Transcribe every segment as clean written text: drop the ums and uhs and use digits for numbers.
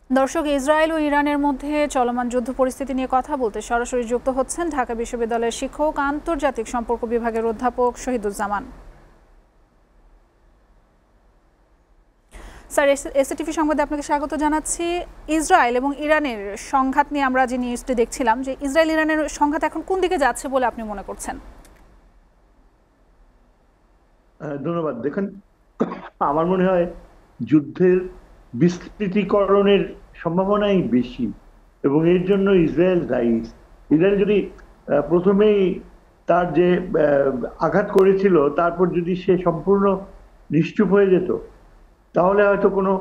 দর্শক, ইসরায়েল ও ইরানের মধ্যে চলমান যুদ্ধ পরিস্থিতি নিয়ে কথা বলতে সরাসরি যুক্ত হচ্ছেন ঢাকা বিশ্ববিদ্যালয়ের শিক্ষক, আন্তর্জাতিক সম্পর্ক বিভাগের অধ্যাপক শহীদুজ্জামান। স্যার, এসএটিভি সংবাদে আপনাকে স্বাগত জানাচ্ছি। ইসরায়েল এবং ইরানের সংঘাত নিয়ে আমরা যে নিউজটি দেখছিলাম, যে ইসরায়েল ইরানের সংঘাত এখন কোন দিকে যাচ্ছে বলে আপনি মনে করছেন? ধন্যবাদ। দেখুন, আমার মনে হয় যুদ্ধের বিস্তৃতিকরণের সম্ভাবনাই বেশি এবং এর জন্য ইসরায়েল দায়ী। ইসরায়েল যদি প্রথমেই তার যে আঘাত করেছিল তারপর যদি সে সম্পূর্ণ নিশ্চুপ হয়ে যেত, তাহলে হয়তো কোনো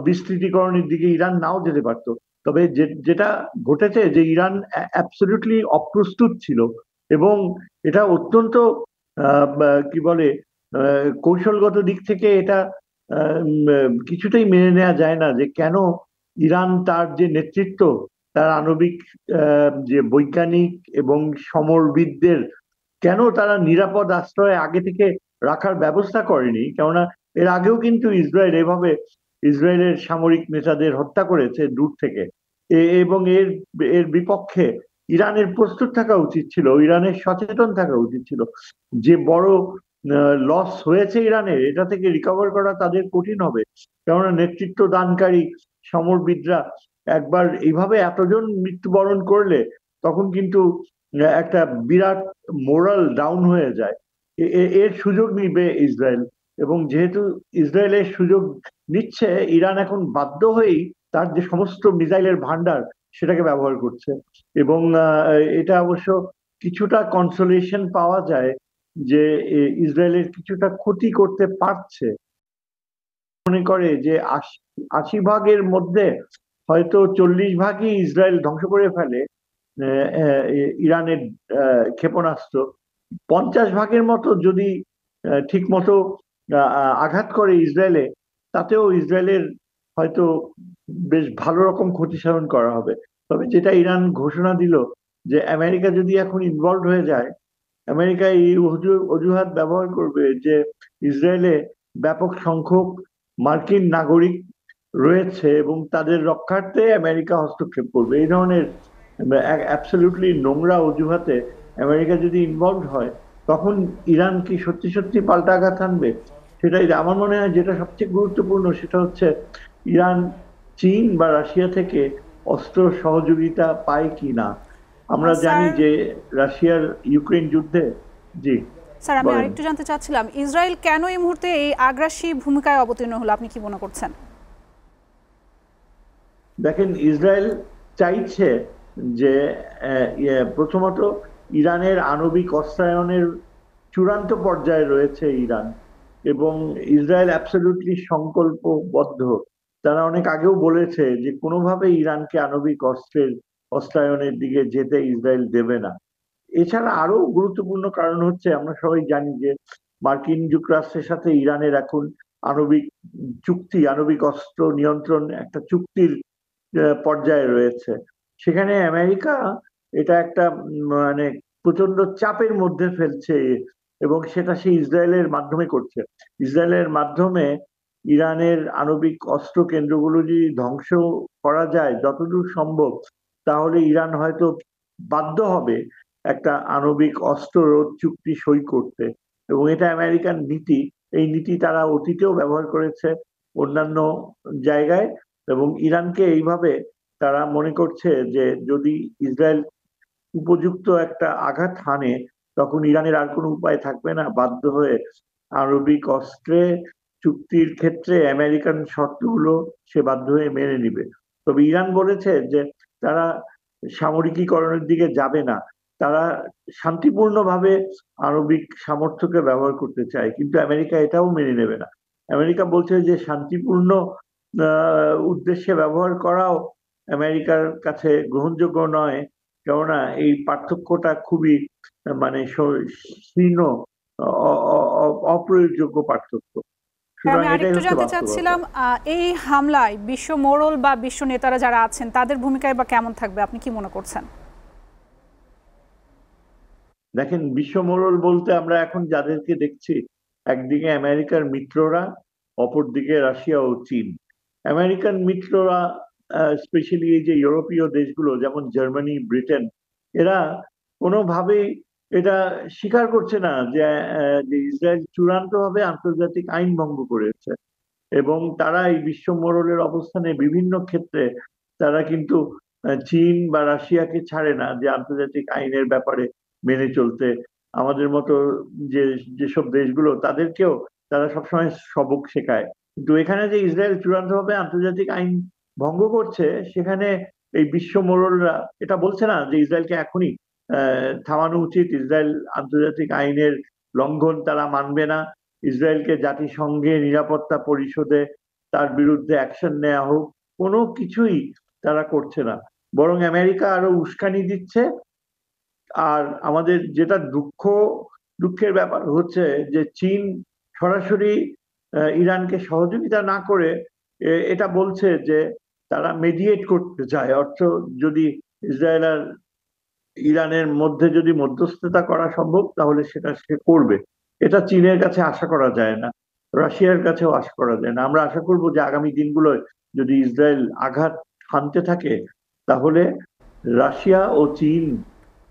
বিস্তৃতিকরণের দিকে ইরান নাও যেতে পারতো। তবে যেটা ঘটেছে যে ইরান অ্যাবসলিউটলি অপ্রস্তুত ছিল এবং এটা অত্যন্ত কি বলে, কৌশলগত দিক থেকে এটা কিছুতেই মেনে নেওয়া যায় না যে কেন ইরান তার যে নেতৃত্ব, তার আণবিক যে বৈজ্ঞানিক এবং সমরবিদদের কেন তারা নিরাপদ আশ্রয়ে আগে থেকে রাখার ব্যবস্থা করেনি। কেননা এর আগেও কিন্তু ইসরায়েল এভাবে ইসরায়েলের সামরিক নেতাদের হত্যা করেছে দূর থেকে। এবং এর এর বিপক্ষে ইরানের প্রস্তুত থাকা উচিত ছিল, ইরানের সচেতন থাকা উচিত ছিল। যে বড় লস হয়েছে ইরানের, এটা থেকে রিকভার করা তাদের কঠিন হবে। কেননা নেতৃত্ব দানকারী সমরবিদরা একবার এইভাবে এতজন মৃত্যুবরণ করলে তখন কিন্তু একটা বিরাট মোরাল ডাউন হয়ে যায়। এর সুযোগ নিবে ইসরায়েল, এবং যেহেতু ইসরায়েলের সুযোগ নিচ্ছে, ইরান এখন বাধ্য হয়েই তার যে সমস্ত মিসাইলের ভান্ডার সেটাকে ব্যবহার করছে। এবং এটা অবশ্য কিছুটা কনসোলেশন পাওয়া যায় যে ইসরায়েলের কিছুটা ক্ষতি করতে পারছে। মনে করে যে ৮০ ভাগের মধ্যে হয়তো ৪০ ভাগই ইসরায়েল ধ্বংস করে ফেলে ইরানের ক্ষেপণাস্ত্র। ৫০ ভাগের মতো যদি ঠিক মতো আঘাত করে ইসরায়েলে, তাতেও ইসরায়েলের হয়তো বেশ ভালো রকম ক্ষতিসাধন করা হবে। তবে যেটা ইরান ঘোষণা দিল যে আমেরিকা যদি এখন ইনভলভ হয়ে যায়, আমেরিকা এই অজুহাত ব্যবহার করবে যে ইসরায়েলে ব্যাপক সংখ্যক মার্কিন নাগরিক রয়েছে এবং তাদের রক্ষার্থে আমেরিকা হস্তক্ষেপ করবে। এই ধরনের অ্যাবসলিউটলি নোংরা অজুহাতে আমেরিকা যদি ইনভলভ হয়, তখন ইরান কি সত্যি সত্যি পাল্টা আঘাত আনবে? সেটাই আমার মনে হয় যেটা সবচেয়ে গুরুত্বপূর্ণ, সেটা হচ্ছে ইরান চীন বা রাশিয়া থেকে অস্ত্র সহযোগিতা পায় কি না। আমরা স্যার, জানি যে রাশিয়ার ইউক্রেন যুদ্ধে। জি, স্যার, আমি বলেন। আরেকটু জানতে চাচ্ছিলাম, ইসরায়েল কেন এই মুহূর্তে এই আগ্রাসী ভূমিকায় অবতীর্ণ হলো, আপনি কি মনে করছেন? দেখেন, ইসরায়েল চাইছে যে প্রথমত ইরানের আণবিক অস্ত্রায়নের চূড়ান্ত পর্যায়ে রয়েছে ইরান, এবং ইসরায়েল অ্যাবসলিউটলি সংকল্পবদ্ধ। তারা অনেক আগেও বলেছে যে কোনোভাবে ইরানকে আণবিক অস্ত্রায়নের দিকে যেতে ইসরায়েল দেবে না। এছাড়া আরো গুরুত্বপূর্ণ কারণ হচ্ছে, আমরা সবাই জানি যে মার্কিন যুক্তরাষ্ট্রের সাথে ইরানের এখন আণবিক চুক্তি, আণবিক অস্ত্র নিয়ন্ত্রণ একটা চুক্তির পর্যায়ে রয়েছে। সেখানে আমেরিকা এটা একটা মানে প্রচন্ড চাপের মধ্যে ফেলছে, এবং সেটা সে ইসরায়েলের মাধ্যমে করছে। ইসরায়েলের মাধ্যমে ইরানের আণবিক অস্ত্র কেন্দ্রগুলো যদি ধ্বংস করা যায় যতদূর সম্ভব, তাহলে ইরান হয়তো বাধ্য হবে একটা আণবিক অস্ত্র রোধ চুক্তি সই করতে। এবং এটা আমেরিকান নীতি। এই নীতি তারা অতীতেও ব্যবহার করেছে অন্যান্য জায়গায়, এবং ইরানকে এইভাবে তারা মনে করছে যে যদি ইসরায়েল উপযুক্ত একটা আঘাত হানে, তখন ইরানের আর কোনো উপায় থাকবে না, বাধ্য হয়ে আণবিক অস্ত্রে চুক্তির ক্ষেত্রে আমেরিকান শর্তগুলো সে বাধ্য হয়ে মেনে নিবে। তবে ইরান বলেছে যে তারা সামরিকীকরণের দিকে যাবে না, তারা শান্তিপূর্ণভাবে আণবিক সামর্থ্যকে ব্যবহার করতে চায়, কিন্তু আমেরিকা এটাও মেনে নেবে না। আমেরিকা বলছে যে শান্তিপূর্ণ উদ্দেশ্যে ব্যবহার করাও আমেরিকার কাছে গ্রহণযোগ্য নয়, কেননা এই পার্থক্যটা খুবই মানে শীর্ণ, অপ্রয়োগযোগ্য পার্থক্য। স্যার, আমি সুতরাং এটাই আরেকটু হচ্ছে জানতে বাস্তবতা। চাচ্ছিলাম, এই হামলায় বিশ্ব মোড়ল বা বিশ্ব নেতারা যারা আছেন তাদের ভূমিকায় বা কেমন থাকবে, আপনি কি মনে করছেন? দেখেন, বিশ্বমোড়ল বলতে আমরা এখন যাদেরকে দেখছি, একদিকে আমেরিকার মিত্ররা, অপরদিকে রাশিয়া ও চীন। আমেরিকান মিত্ররা, স্পেশালি এই যে ইউরোপীয় দেশগুলো যেমন জার্মানি, ব্রিটেন, এরা কোনোভাবেই এটা স্বীকার করছে না যে যে ইসরায়েল চূড়ান্তভাবে আন্তর্জাতিক আইন ভঙ্গ করেছে। এবং তারা এই বিশ্ব মোড়লের অবস্থানে বিভিন্ন ক্ষেত্রে তারা কিন্তু চীন বা রাশিয়াকে ছাড়ে না যে আন্তর্জাতিক আইনের ব্যাপারে মেনে চলতে। আমাদের মতো যে যেসব দেশগুলো তাদেরকেও তারা সবসময় সবক শেখায়। কিন্তু এখানে যে ইসরায়েল চূড়ান্তভাবে আন্তর্জাতিক আইন ভঙ্গ করছে, সেখানে এই বিশ্ব মোড়লরা এটা বলছে না যে ইসরায়েলকে এখনই থামানো উচিত, ইসরায়েল আন্তর্জাতিক আইনের লঙ্ঘন তারা মানবে না, ইসরায়েলকে জাতিসংঘের নিরাপত্তা পরিষদে তার বিরুদ্ধে অ্যাকশন নেওয়া হোক, কোনো কিছুই তারা করছে না। বরং আমেরিকা আরো উস্কানি দিচ্ছে। আর আমাদের যেটা দুঃখের ব্যাপার হচ্ছে যে চীন সরাসরি ইরানকে সহযোগিতা না করে এটা বলছে যে তারা মেডিয়েট করতে চায়, অর্থ যদি ইসরায়েল আর ইরানের মধ্যে যদি মধ্যস্থতা করা সম্ভব তাহলে সেটা সে করবে। এটা চীনের কাছে আশা করা যায় না, রাশিয়ার কাছেও আশা করা যায় না। আমরা আশা করব যে আগামী দিনগুলোয় যদি ইসরায়েল আঘাত হানতে থাকে, তাহলে রাশিয়া ও চীন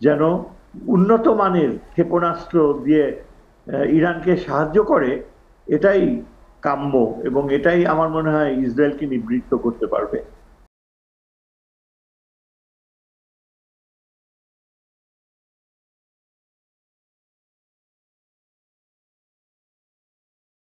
যেন উন্নত মানের ক্ষেপণাস্ত্র দিয়ে ইরানকে সাহায্য করে, এটাই কাম্য, এবং এটাই আমার মনে হয় ইসরায়েলকে নিবৃত্ত করতে পারবে।